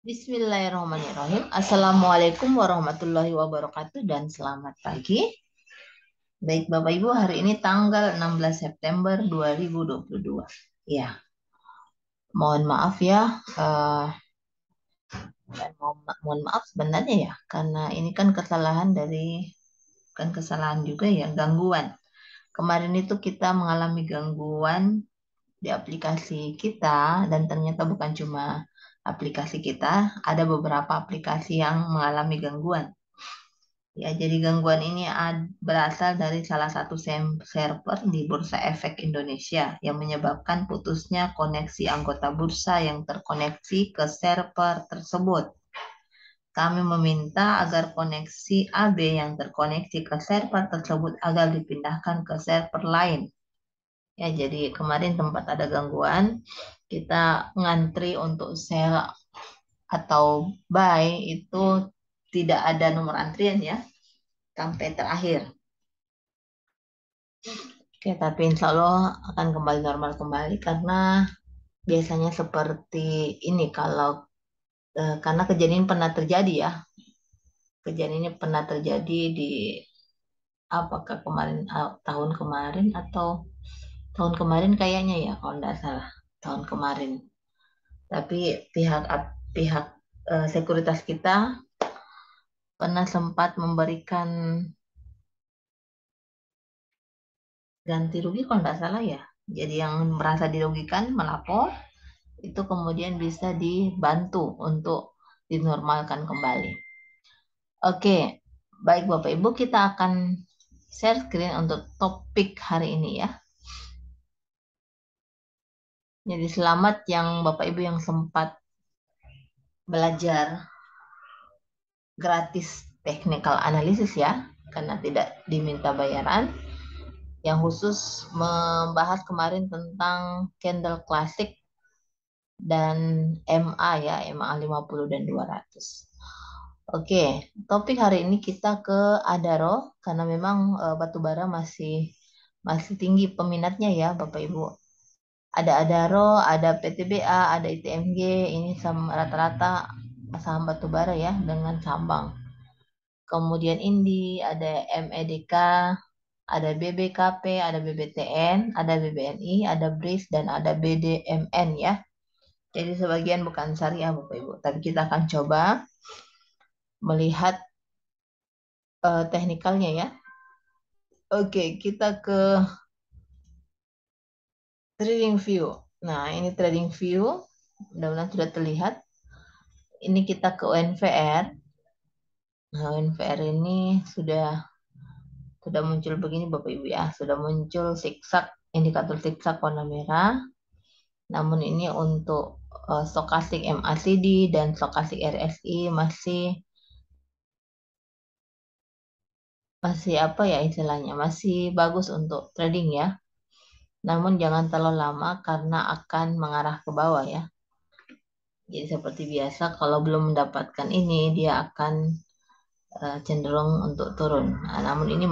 Bismillahirrahmanirrahim. Assalamualaikum warahmatullahi wabarakatuh dan selamat pagi. Baik Bapak Ibu, hari ini tanggal 16 September 2022. Ya, mohon maaf ya. Dan mohon maaf sebenarnya ya, karena ini kan kesalahan juga ya, gangguan. Kemarin itu kita mengalami gangguan di aplikasi kita dan ternyata bukan cuma aplikasi kita, ada beberapa aplikasi yang mengalami gangguan. Ya, jadi gangguan ini berasal dari salah satu server di Bursa Efek Indonesia yang menyebabkan putusnya koneksi anggota bursa yang terkoneksi ke server tersebut. Kami meminta agar koneksi AB yang terkoneksi ke server tersebut agar dipindahkan ke server lain. Ya, jadi kemarin tempat ada gangguan, kita ngantri untuk sell atau buy itu tidak ada nomor antrian ya, sampai terakhir. Oke, tapi insya Allah akan kembali normal kembali karena biasanya seperti ini karena kejadian ini pernah terjadi ya. Kejadian ini pernah terjadi di apakah tahun kemarin atau tahun kemarin kayaknya ya kalau tidak salah tahun kemarin. Tapi pihak sekuritas kita pernah sempat memberikan ganti rugi kalau tidak salah ya. Jadi yang merasa dirugikan melapor itu kemudian bisa dibantu untuk dinormalkan kembali. Oke, baik Bapak Ibu, kita akan share screen untuk topik hari ini ya. Jadi selamat yang Bapak Ibu yang sempat belajar gratis technical analysis ya, karena tidak diminta bayaran. Yang khusus membahas kemarin tentang candle klasik dan MA ya, MA 50 dan 200. Oke, topik hari ini kita ke Adaro karena memang batu bara masih tinggi peminatnya ya Bapak Ibu. Ada Adaro, ada PTBA, ada ITMG, ini rata-rata saham batu bara ya dengan sambang. Kemudian Indi, ada MEDK, ada BBKP, ada BBTN, ada BBNI, ada BRIS, dan ada BDMN ya. Jadi sebagian bukan syariah Bapak Ibu, tapi kita akan coba melihat teknikalnya ya. Oke, kita ke trading view. Nah, ini trading view. Mudah-mudahan sudah terlihat. Ini kita ke ONVR. Nah, ONVR ini sudah muncul begini Bapak Ibu ya. Sudah muncul zigzag, indikator zigzag warna merah. Namun ini untuk stokastik MACD dan stokastik RSI masih apa ya istilahnya, masih bagus untuk trading ya. Namun jangan terlalu lama karena akan mengarah ke bawah ya. Jadi seperti biasa kalau belum mendapatkan ini dia akan cenderung untuk turun. Nah, namun ini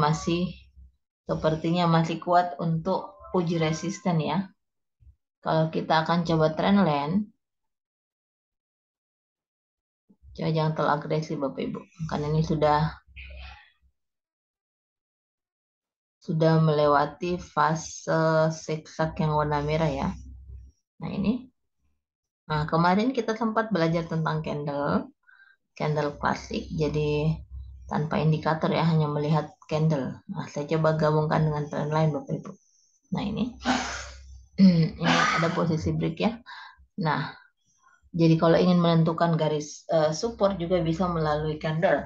sepertinya masih kuat untuk uji resisten ya. Kalau kita akan coba trendline, coba jangan terlalu agresif Bapak Ibu, karena ini sudah melewati fase zigzag yang warna merah ya. Nah ini. Nah kemarin kita sempat belajar tentang candle klasik. Jadi tanpa indikator ya, hanya melihat candle. Nah saya coba gabungkan dengan trend lain Bapak Ibu. Nah ini. Ini ada posisi break ya. Nah jadi kalau ingin menentukan garis support juga bisa melalui candle.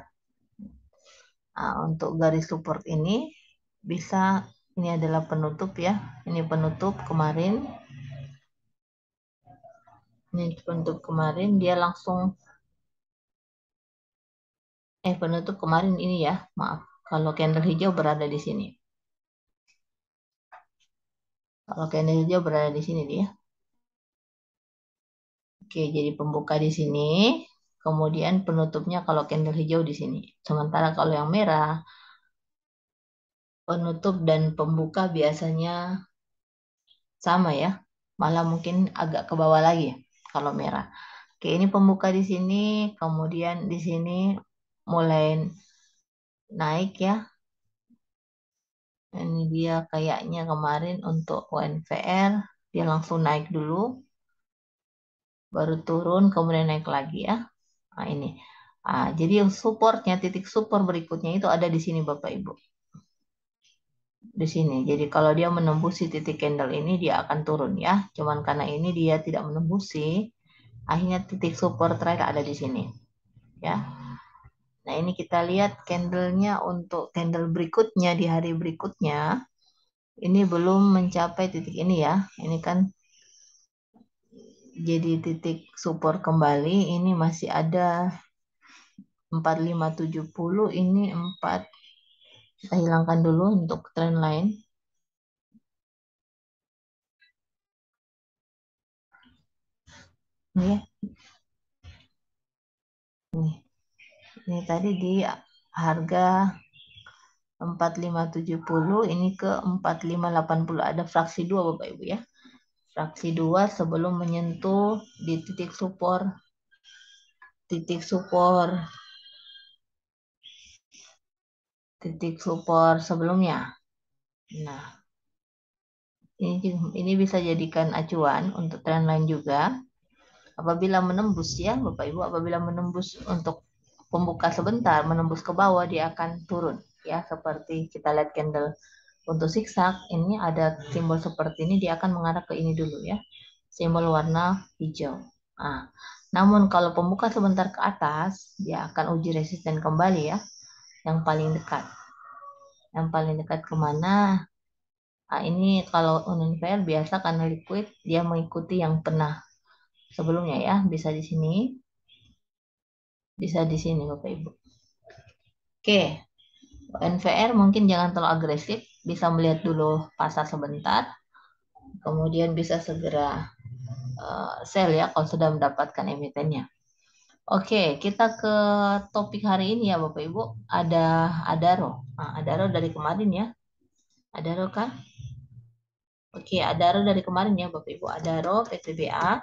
Nah, untuk garis support ini ini adalah penutup ya. Ini penutup kemarin. Ini penutup kemarin dia langsung penutup kemarin ini ya. Maaf. Kalau candle hijau berada di sini. Kalau candle hijau berada di sini dia. Oke, jadi pembuka di sini. Kemudian penutupnya kalau candle hijau di sini. Sementara kalau yang merah, penutup dan pembuka biasanya sama ya. Malah mungkin agak ke bawah lagi kalau merah. Oke, ini pembuka di sini, kemudian di sini mulai naik ya. Ini dia kayaknya kemarin untuk UNVR, dia langsung naik dulu, baru turun, kemudian naik lagi ya. Nah, ini. Jadi supportnya, titik support berikutnya itu ada di sini Bapak Ibu. Di sini. Jadi kalau dia menembusi titik candle ini, dia akan turun ya. Cuman karena ini dia tidak menembusi, akhirnya titik support terakhir ada di sini. Ya. Nah, ini kita lihat candlenya untuk candle berikutnya di hari berikutnya. Ini belum mencapai titik ini ya. Ini kan jadi titik support kembali. Ini masih ada 4570. Ini 4. Kita hilangkan dulu untuk trend line. Ini ya. Ini tadi di harga 4570, ini ke 4580, ada fraksi 2 Bapak Ibu ya. Fraksi 2 sebelum menyentuh di titik support sebelumnya. Nah, ini bisa jadikan acuan untuk tren lain juga. Apabila menembus ya Bapak Ibu, apabila menembus untuk pembuka sebentar, menembus ke bawah, dia akan turun ya, seperti kita lihat candle untuk zigzag. Ini ada simbol seperti ini, dia akan mengarah ke ini dulu ya, simbol warna hijau. Nah, namun kalau pembuka sebentar ke atas, dia akan uji resisten kembali ya, yang paling dekat. Yang paling dekat kemana? Nah, ini kalau unfair biasa karena liquid, dia mengikuti yang pernah sebelumnya ya, bisa di sini, bisa di sini Bapak Ibu. Oke, NVR mungkin jangan terlalu agresif, bisa melihat dulu pasar sebentar, kemudian bisa segera sell ya kalau sudah mendapatkan emitennya. Oke, kita ke topik hari ini ya Bapak Ibu, ada Adaro. Nah, Adaro dari kemarin ya, Adaro kah? Oke, Adaro dari kemarin ya Bapak Ibu, Adaro PTBA.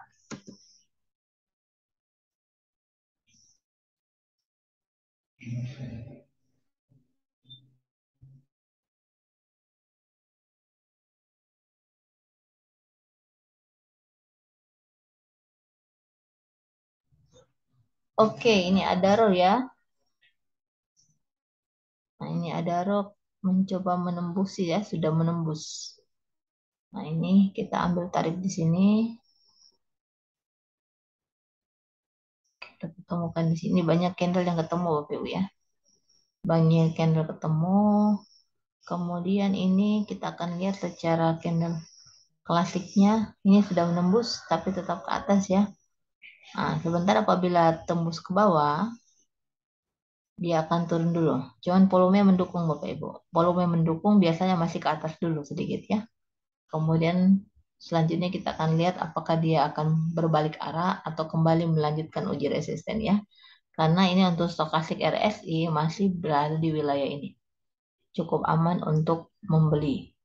Oke, ini Adaro ya. Nah, ini Adaro mencoba menembus ya, sudah menembus. Nah, ini kita ambil tarik di sini. Kita ketemukan di sini banyak candle yang ketemu Bapak Ibu ya. Banyak candle ketemu. Kemudian ini kita akan lihat secara candle klasiknya. Ini sudah menembus tapi tetap ke atas ya. Nah, sebentar apabila tembus ke bawah, dia akan turun dulu. Cuman volume mendukung Bapak Ibu. Volume mendukung biasanya masih ke atas dulu sedikit ya. Kemudian selanjutnya kita akan lihat apakah dia akan berbalik arah atau kembali melanjutkan uji resisten ya. Karena ini untuk stokastik RSI masih berada di wilayah ini. Cukup aman untuk membeli.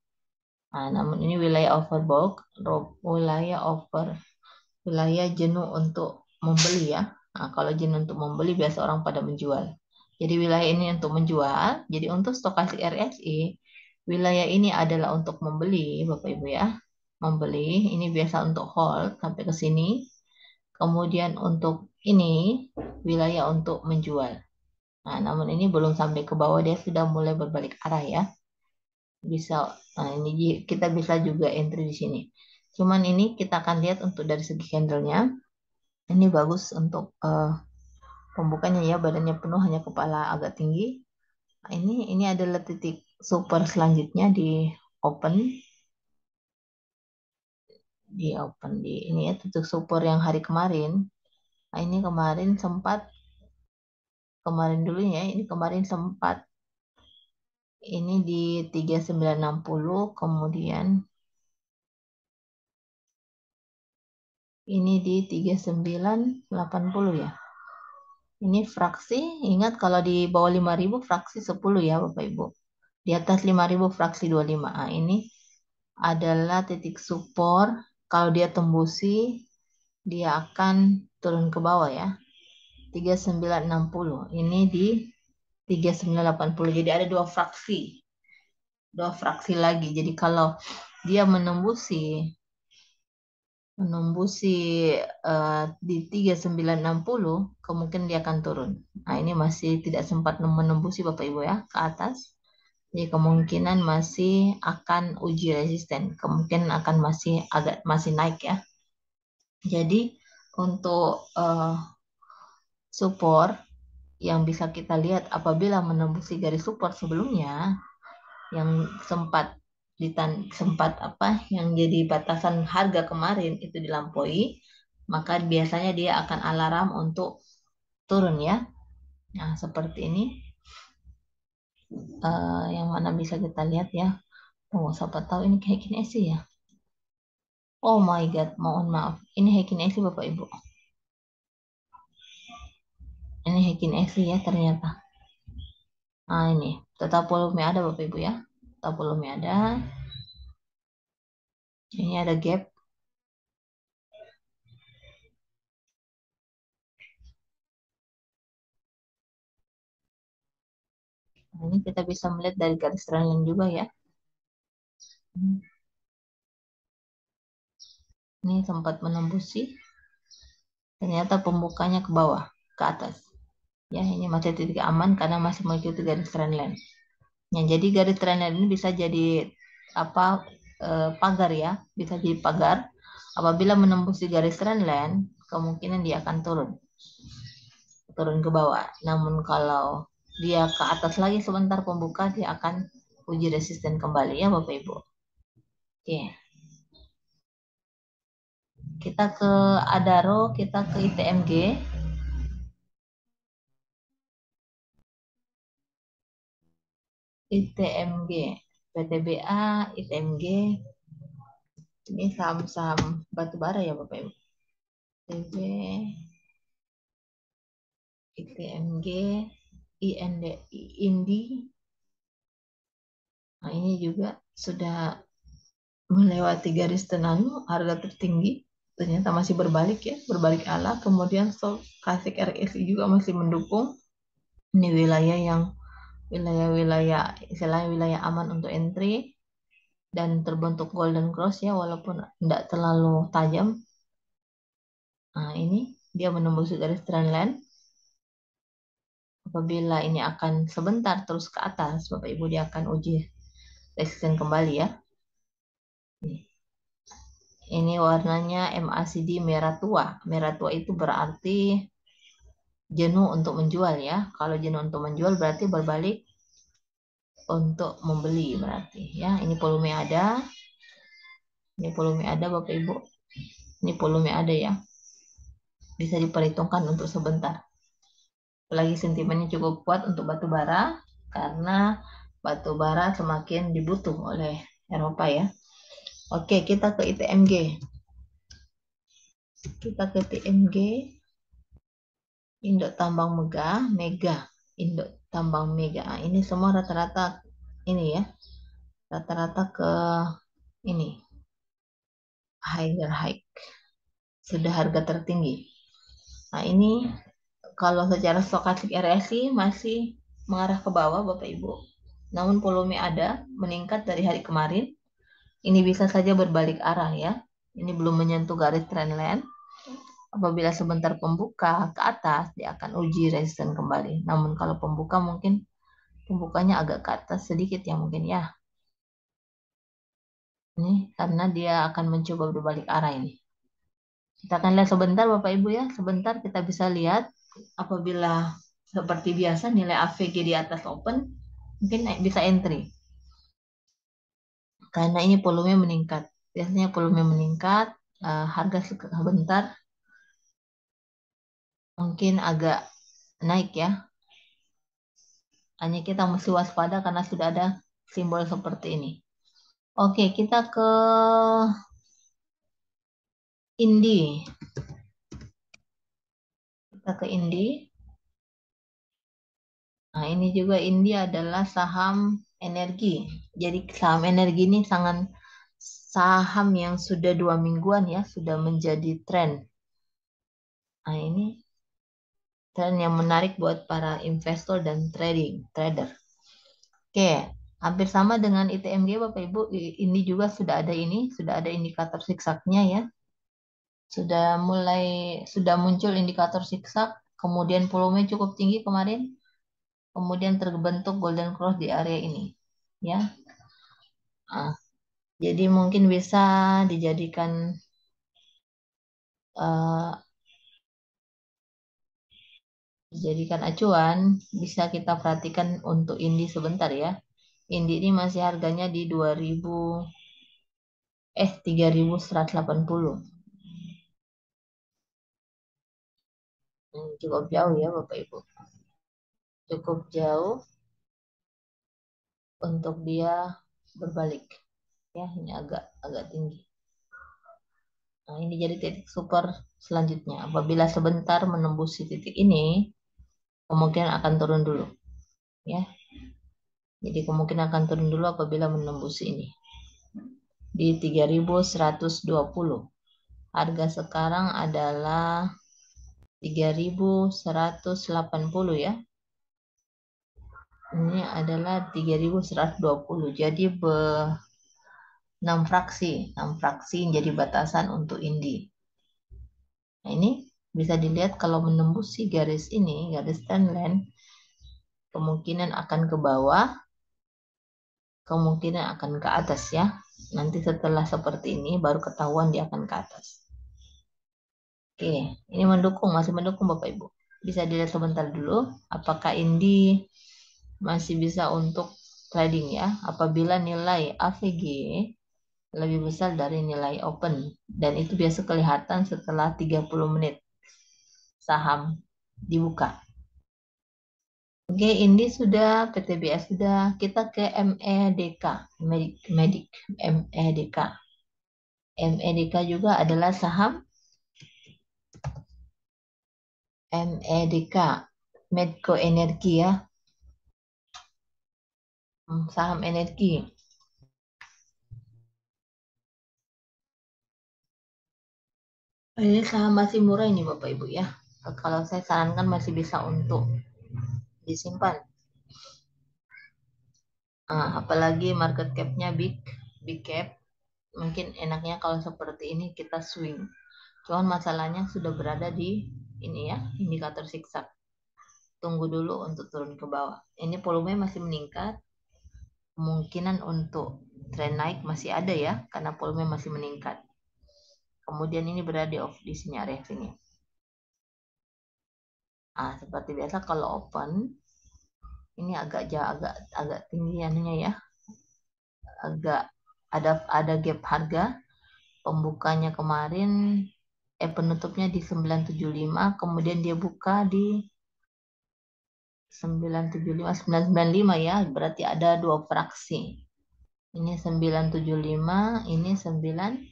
Nah, namun ini wilayah overbought, wilayah jenuh untuk membeli ya. Nah, kalau jenuh untuk membeli biasa orang pada menjual. Jadi wilayah ini untuk menjual. Jadi untuk stokastik RSI, wilayah ini adalah untuk membeli, Bapak Ibu ya. Membeli, ini biasa untuk hold sampai ke sini. Kemudian untuk ini wilayah untuk menjual. Nah, namun ini belum sampai ke bawah, dia sudah mulai berbalik arah ya. Bisa, nah ini kita bisa juga entry di sini. Cuman ini kita akan lihat untuk dari segi candlenya. Ini bagus untuk pembukanya ya, badannya penuh, hanya kepala agak tinggi. Nah, ini adalah titik super selanjutnya di ini ya, titik super yang hari kemarin. Nah, ini kemarin dulu ya, ini kemarin sempat ini di 3960, kemudian ini di 3980 ya. Ini fraksi, ingat kalau di bawah 5.000 fraksi 10 ya Bapak Ibu. Di atas 5.000 fraksi 25. Nah, ini adalah titik support. Kalau dia tembusi, dia akan turun ke bawah ya. 3960. Ini di 3980. Jadi ada dua fraksi. Dua fraksi lagi. Jadi kalau dia menembusi di 3960, kemungkinan dia akan turun. Nah, ini masih tidak sempat menembusi Bapak Ibu ya ke atas. Jadi kemungkinan masih akan uji resisten, kemungkinan akan masih naik ya. Jadi untuk support yang bisa kita lihat apabila menembusi garis support sebelumnya yang sempat apa yang jadi batasan harga kemarin itu dilampaui, maka biasanya dia akan alarm untuk turun ya. Nah, seperti ini yang mana bisa kita lihat ya. Oh, siapa tahu ini Heikin Esi ya. Oh my God, mohon maaf. Ini Heikin Esi Bapak Ibu. Ini Heikin Esi ya ternyata. Nah, ini tetap volume ada Bapak Ibu ya. Tetap volume ada. Ini ada gap. Nah, ini kita bisa melihat dari garis trendline juga ya. Ini sempat menembusi. Ternyata pembukanya ke bawah, ke atas. Ya, ini masih titik aman karena masih mengikuti garis trendline. Ya, jadi garis trendline ini bisa jadi apa pagar ya, bisa jadi pagar. Apabila menembus di garis trendline, kemungkinan dia akan turun ke bawah. Namun kalau dia ke atas lagi sebentar pembuka, dia akan uji resisten kembali ya Bapak Ibu. Oke. Kita ke Adaro, kita ke ITMG. ITMG, PTBA, ITMG. Ini saham-saham batubara ya Bapak Ibu. TB, ITMG, IND, INDI. Nah, ini juga sudah melewati garis tenang harga tertinggi. Ternyata masih berbalik ya, berbalik arah. Kemudian stokastik RSI juga masih mendukung. Ini wilayah yang wilayah-wilayah istilahnya wilayah aman untuk entry dan terbentuk golden cross ya walaupun tidak terlalu tajam. Nah, ini dia menembus garis trendline. Apabila ini akan sebentar terus ke atas, Bapak Ibu dia akan uji resisten kembali ya. Ini warnanya MACD merah tua. Merah tua itu berarti jenuh untuk menjual ya. Kalau jenuh untuk menjual berarti berbalik untuk membeli berarti ya. Ini volume ada. Ini volume ada Bapak Ibu. Ini volume ada ya. Bisa diperhitungkan untuk sebentar. Apalagi sentimennya cukup kuat untuk batu bara karena batu bara semakin dibutuh oleh Eropa ya. Oke, kita ke ITMG. Kita ke ITMG. Induk tambang Mega. Induk tambang Mega. Nah, ini semua rata-rata ini ya. Rata-rata ke ini. Higher high. Sudah harga tertinggi. Nah, ini kalau secara stokastik RSI masih mengarah ke bawah Bapak Ibu. Namun volume ada meningkat dari hari kemarin. Ini bisa saja berbalik arah ya. Ini belum menyentuh garis trendline. Apabila sebentar pembuka ke atas, dia akan uji resisten kembali. Namun kalau pembuka mungkin pembukanya agak ke atas sedikit ya mungkin ya. Ini karena dia akan mencoba berbalik arah ini. Kita akan lihat sebentar Bapak Ibu ya. Sebentar kita bisa lihat apabila seperti biasa nilai AVG di atas open, mungkin bisa entry. Karena ini volume meningkat. Biasanya volume meningkat, harga sebentar mungkin agak naik ya. Hanya kita mesti waspada karena sudah ada simbol seperti ini. Oke, kita ke Indi. Kita ke Indi. Nah, ini juga Indi adalah saham energi. Jadi saham energi ini sangat saham yang sudah 2 mingguan ya, sudah menjadi tren. Nah, ini tren yang menarik buat para investor dan trader. Oke, hampir sama dengan ITMG Bapak Ibu. Ini juga sudah ada indikator siksaknya ya. Sudah muncul indikator siksak, kemudian volume cukup tinggi kemarin, kemudian terbentuk golden cross di area ini. Ya. Nah, jadi mungkin bisa dijadikan eh, acuan, bisa kita perhatikan untuk Indi sebentar ya. Indi ini masih harganya di 3180. Cukup jauh ya Bapak Ibu. Cukup jauh untuk dia berbalik. Ya, ini agak agak tinggi. Nah, ini jadi titik super selanjutnya. Apabila sebentar menembus titik ini, kemungkinan akan turun dulu. Ya, jadi kemungkinan akan turun dulu apabila menembus ini. Di 3120. Harga sekarang adalah 3180 ya. Ini adalah 3120. Jadi 6 fraksi. 6 fraksi jadi batasan untuk Indi. Nah, ini bisa dilihat kalau menembus si garis ini, garis trendline, kemungkinan akan ke bawah, kemungkinan akan ke atas ya. Nanti setelah seperti ini baru ketahuan dia akan ke atas. Oke, ini masih mendukung Bapak Ibu. Bisa dilihat sebentar dulu apakah Indi masih bisa untuk trading ya. Apabila nilai AVG lebih besar dari nilai open, dan itu biasa kelihatan setelah 30 menit saham dibuka. Oke, ini sudah, PTBS sudah, kita ke MEDK, MEDK. MEDK juga adalah saham MEDK, Medco Energi ya, saham energi. Ini saham masih murah ini Bapak Ibu ya. Kalau saya sarankan masih bisa untuk disimpan. Apalagi market cap-nya big cap, mungkin enaknya kalau seperti ini kita swing. Cuman masalahnya sudah berada di ini ya, indikator zigzag. Tunggu dulu untuk turun ke bawah. Ini volume masih meningkat. Kemungkinan untuk tren naik masih ada ya, karena volume masih meningkat. Kemudian ini berada di off di sini area sini. Seperti biasa kalau open ini agak tinggi anunya ya. Agak ada gap harga. Pembukanya kemarin penutupnya di 975, kemudian dia buka di 975 995 ya, berarti ada dua fraksi. Ini 975, ini 995.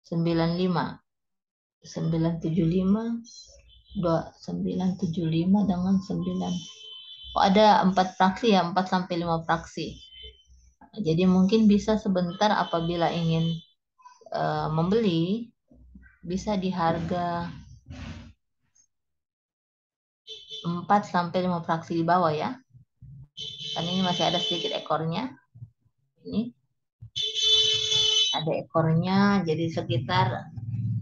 975 975 dengan 9. Oh, ada 4 fraksi ya, 4 sampai 5 fraksi. Jadi mungkin bisa sebentar apabila ingin membeli, bisa di harga 4 sampai 5 fraksi di bawah ya. Kan ini masih ada sedikit ekornya. Ini ada ekornya, jadi sekitar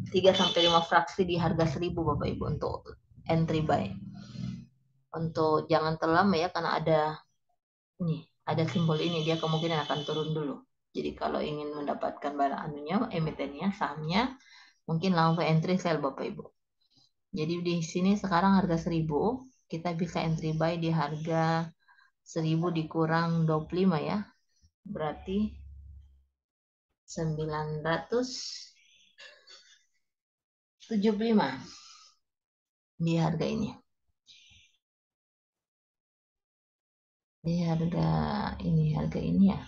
3 sampai 5 fraksi di harga 1000 Bapak Ibu untuk entry buy. Untuk jangan terlama ya, karena ada simbol ini, dia kemungkinan akan turun dulu. Jadi kalau ingin mendapatkan barang emitennya, sahamnya, mungkin langsung entry sell Bapak Ibu. Jadi di sini sekarang harga 1000, kita bisa entry buy di harga 1000 dikurang 25 ya. Berarti 975 di harga ini. Di harga ini ya.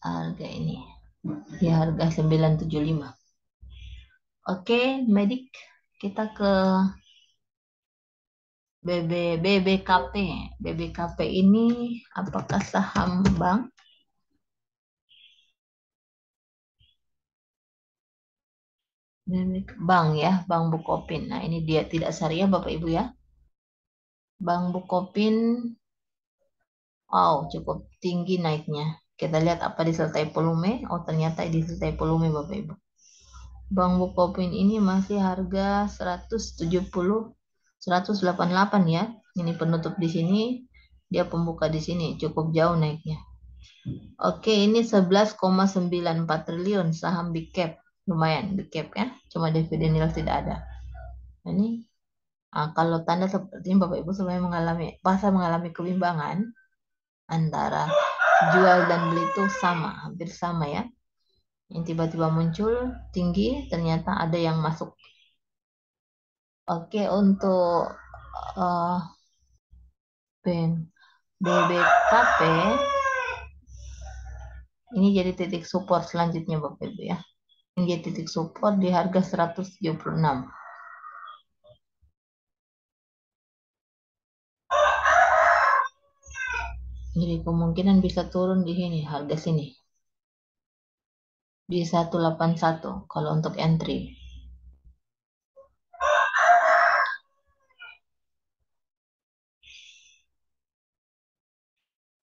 Harga ini. Di harga 975. Oke, Medik, kita ke BBKP. BBKP ini apakah saham bank? Bank ya, Bank Bukopin. Nah, ini dia tidak syariah Bapak Ibu ya. Bank Bukopin, wow, cukup tinggi naiknya. Kita lihat apa disertai volume. Oh, ternyata disertai volume Bapak Ibu. Bank Bukopin ini masih harga 170, 188 ya. Ini penutup di sini, dia pembuka di sini, cukup jauh naiknya. Oke, ini 11,94 triliun saham big cap. Lumayan big cap kan? Cuma dividen yield tidak ada. Ini kalau tanda seperti ini Bapak Ibu sebenarnya pasar mengalami kebimbangan antara jual dan beli itu sama, hampir sama ya. Yang tiba-tiba muncul tinggi, ternyata ada yang masuk. Oke, untuk uh, BBKP ini jadi titik support selanjutnya Bapak Ibu ya. Ini jadi titik support di harga 176. Jadi kemungkinan bisa turun di sini, harga sini. Di 181 kalau untuk entry.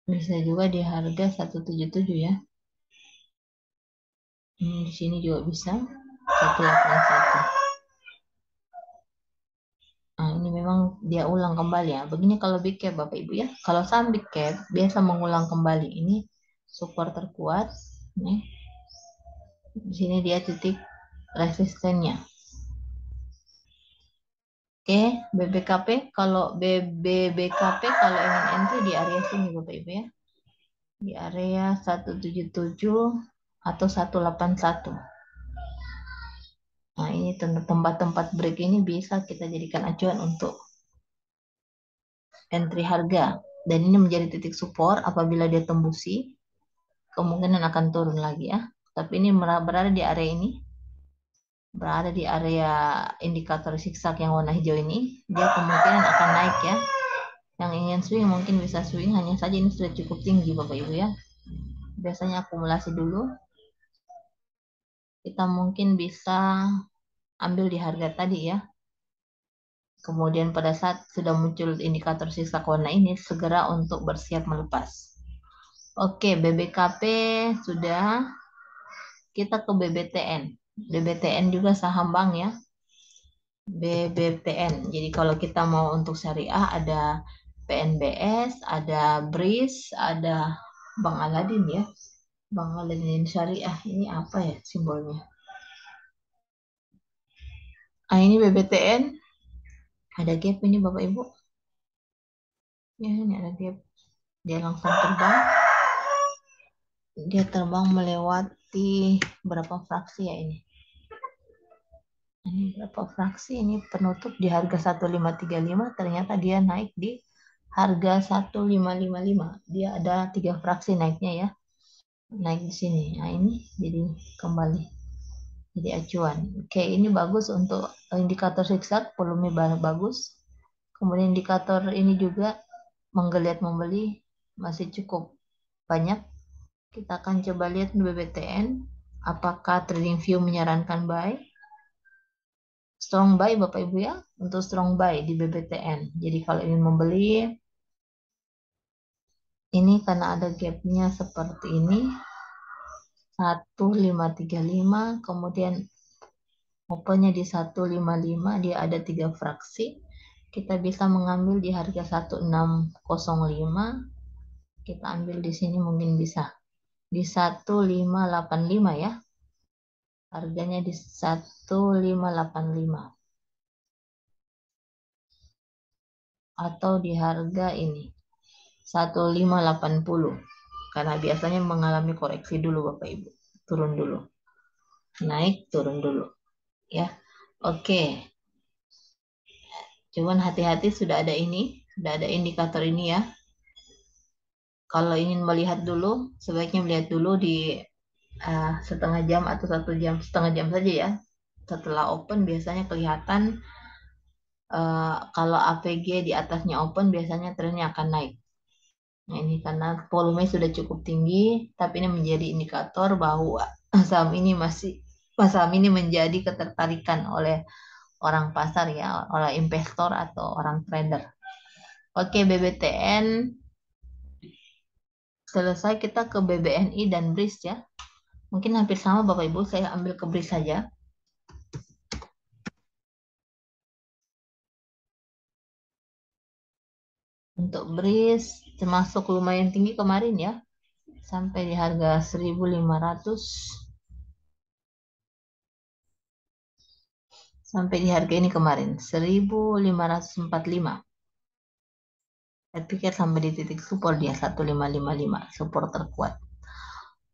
Bisa juga di harga 177 ya. Di sini juga bisa 181. Nah, ini memang dia ulang kembali ya. Begini kalau big cap Bapak Ibu ya. Kalau saham big cap biasa mengulang kembali. Ini support terkuat. Nih. Di sini dia titik resistennya. Oke, BBKP kalau BBKP kalau ingin entry di area sini Bapak Ibu ya. Di area 177 atau 181. Nah, ini tempat-tempat break ini bisa kita jadikan acuan untuk entry harga. Dan ini menjadi titik support apabila dia tembusi, kemungkinan akan turun lagi ya. Tapi ini berada di area ini, berada di area indikator zigzag yang warna hijau ini, dia kemungkinan akan naik ya. Yang ingin swing mungkin bisa swing, hanya saja ini sudah cukup tinggi Bapak Ibu ya. Biasanya akumulasi dulu. Kita mungkin bisa ambil di harga tadi ya. Kemudian pada saat sudah muncul indikator zigzag warna ini, segera untuk bersiap melepas. Oke, BBKP sudah. Kita ke BBTN. BBTN juga saham bank ya. BBTN. Jadi kalau kita mau untuk syariah ada PNBS, ada BRIS, ada Bank Aladin ya. Bank Aladin Syariah. Ini apa ya simbolnya? Ah, ini BBTN. Ada gap ini Bapak Ibu. Ya, ini ada gap. Dia langsung terbang. Dia terbang melewati berapa fraksi ya ini? Ini berapa fraksi? Ini penutup di harga 1535. Ternyata dia naik di harga 1555. Dia ada 3 fraksi naiknya ya. Naik di sini. Nah, ini jadi kembali jadi acuan. Oke, ini bagus untuk indikator zigzag, volume bagus. Kemudian indikator ini juga menggeliat membeli masih cukup banyak. Kita akan coba lihat BBTN apakah TradingView menyarankan buy. Strong buy Bapak Ibu ya, untuk strong buy di BBTN. Jadi kalau ingin membeli, ini karena ada gapnya seperti ini, 1535, kemudian opennya di 155, dia ada 3 fraksi. Kita bisa mengambil di harga 1605, kita ambil di sini mungkin bisa di 1585 ya. Harganya di 1585. Atau di harga ini 1580. Karena biasanya mengalami koreksi dulu Bapak Ibu. Turun dulu. Naik, turun dulu. Ya. Oke. Cuman hati-hati sudah ada ini. Sudah ada indikator ini ya. Kalau ingin melihat dulu, sebaiknya melihat dulu di setengah jam atau 1 jam. Setengah jam saja ya. Setelah open biasanya kelihatan kalau APG di atasnya open biasanya trennya akan naik. Nah, ini karena volume sudah cukup tinggi, tapi ini menjadi indikator bahwa saham ini masih saham ini menjadi ketertarikan oleh orang pasar ya, oleh investor atau orang trader. Oke, BBTN selesai, kita ke BBNI dan BRIS ya. Mungkin hampir sama Bapak Ibu, saya ambil ke BRIS saja. Untuk BRIS termasuk lumayan tinggi kemarin ya, sampai di harga 1.500, sampai di harga ini kemarin 1.545. Saya pikir sampai di titik support dia 1.555, support terkuat.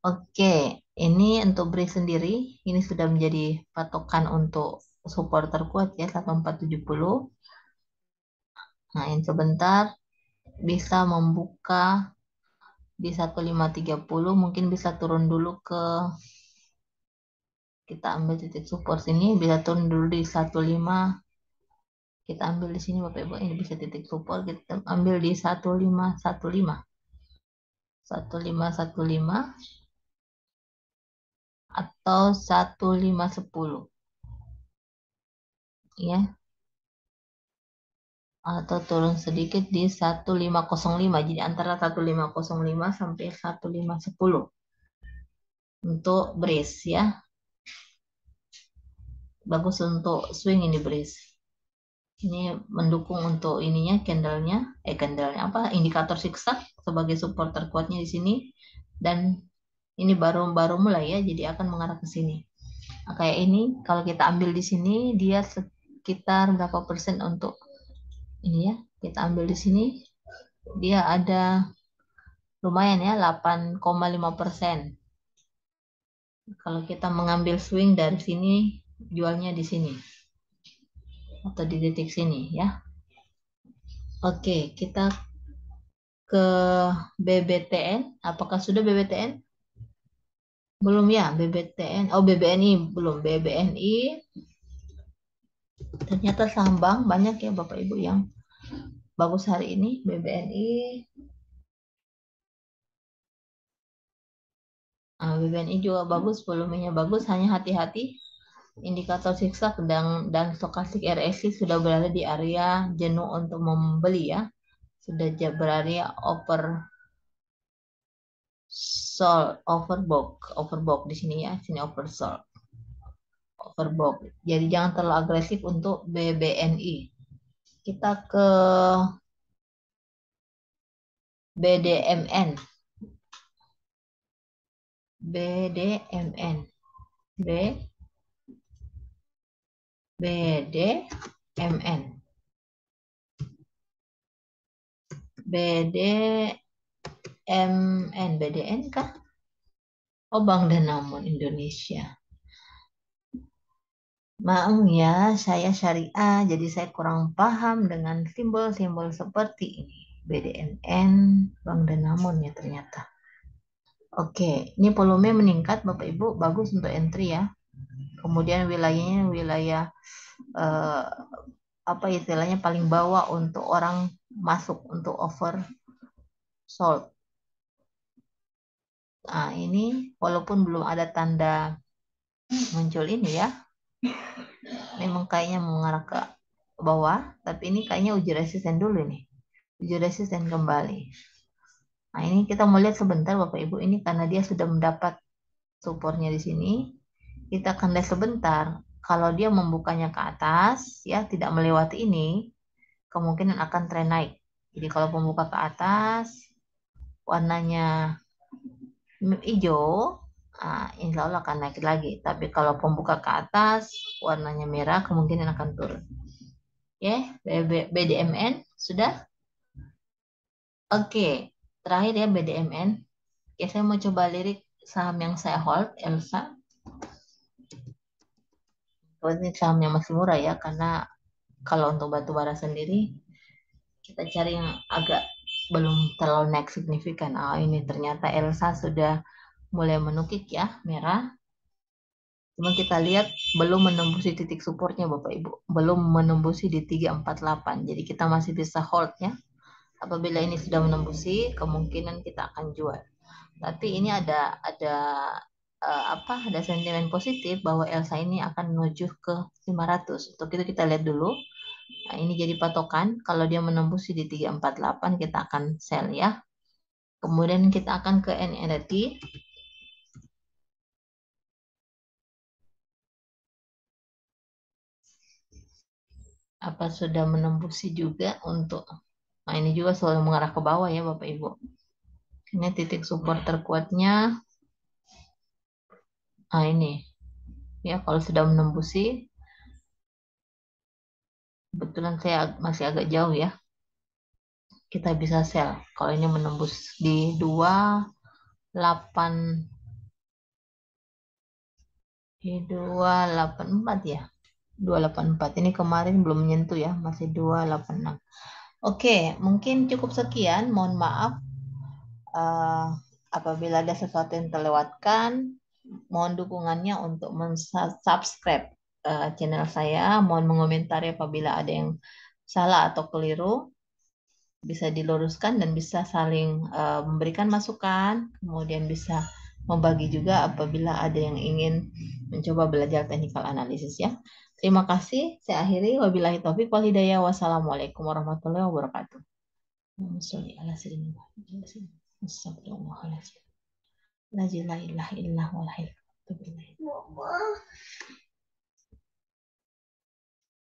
Oke, ini untuk BRIS sendiri, ini sudah menjadi patokan untuk support terkuat ya, 1470. Nah, ini sebentar bisa membuka di 1530, mungkin bisa turun dulu ke, kita ambil titik support sini, bisa turun dulu di 15, kita ambil di sini Bapak Ibu, ini bisa titik support, kita ambil di 1515, 1515 atau 1510 ya, atau turun sedikit di 1505. Jadi antara 1505 sampai 1510 untuk brace ya. Bagus untuk swing ini brace. Ini mendukung untuk ininya, candlenya apa, indikator zigzag sebagai support terkuatnya di sini, dan ini baru mulai ya, jadi akan mengarah ke sini. Nah, kayak ini kalau kita ambil di sini dia sekitar berapa persen untuk ini ya, kita ambil di sini dia ada lumayan ya, 8,5%. Kalau kita mengambil swing dari sini, jualnya di sini atau di titik sini ya. Oke, kita ke BBTN. Apakah sudah BBTN? Belum ya, BBTN. Oh, BBNI belum. BBNI ternyata saham bank banyak ya Bapak Ibu yang bagus hari ini. BBNI, BBNI juga bagus, volumenya bagus. Hanya hati-hati, indikator zigzag dan stokastik RSI sudah berada di area jenuh untuk membeli ya. Sudah berada overbought di sini ya, sini overbought. Jadi jangan terlalu agresif untuk BBNI. Kita ke BDMN. BDMN. BDMN. BDN kah? Oh, Bank Danamon Indonesia. Maaf ya, saya syariah, jadi saya kurang paham dengan simbol-simbol seperti ini. BDNN, Bank Danamon ya ternyata. Oke, ini volume meningkat Bapak Ibu, bagus untuk entry ya. Kemudian wilayahnya wilayah apa istilahnya paling bawah untuk orang masuk untuk oversold. Nah, ini walaupun belum ada tanda muncul ini ya, memang kayaknya mengarah ke bawah, tapi ini kayaknya uji resisten dulu nih, uji resisten kembali. Nah, ini kita mau lihat sebentar Bapak Ibu, ini karena dia sudah mendapat supportnya di sini, kita akan lihat sebentar. Kalau dia membukanya ke atas ya, tidak melewati ini, kemungkinan akan tren naik. Jadi kalau pembuka ke atas warnanya hijau, insya Allah akan naik lagi. Tapi kalau pembuka ke atas warnanya merah, kemungkinan akan turun. Oke, BDMN sudah. Oke, terakhir ya BDMN. Oke, saya mau coba lirik saham yang saya hold, Elsa. Ini saham yang masih murah ya, karena kalau untuk batu bara sendiri kita cari yang agak belum terlalu naik signifikan. Ini ternyata Elsa sudah mulai menukik ya, merah. Cuma kita lihat belum menembus di titik supportnya Bapak Ibu. Belum menembus di 348. Jadi kita masih bisa hold ya. Apabila ini sudah menembusi, kemungkinan kita akan jual. Tapi ini ada ada sentimen positif bahwa Elsa ini akan menuju ke 500. Untuk itu kita lihat dulu. Nah, ini jadi patokan. Kalau dia menembus di 348 kita akan sell ya. Kemudian kita akan ke NRT. Apa sudah menembusi juga untuk, nah ini juga selalu mengarah ke bawah ya Bapak Ibu. Ini titik support terkuatnya. Nah ini ya, kalau sudah menembusi, kebetulan saya masih agak jauh ya, kita bisa sell. Kalau ini menembus di 28 di 284 ya. 284 ini kemarin belum menyentuh ya, masih 286. Oke, mungkin cukup sekian. Mohon maaf eh, apabila ada sesuatu yang terlewatkan. Mohon dukungannya untuk subscribe channel saya. Mohon mengomentari apabila ada yang salah atau keliru, bisa diluruskan dan bisa saling memberikan masukan. Kemudian bisa membagi juga apabila ada yang ingin mencoba belajar technical analysis ya. Terima kasih. Saya akhiri. Wabillahi taufiq wal hidayah. Wassalamualaikum warahmatullahi wabarakatuh. Astagfirullahaladzim. La ilaha illallah wal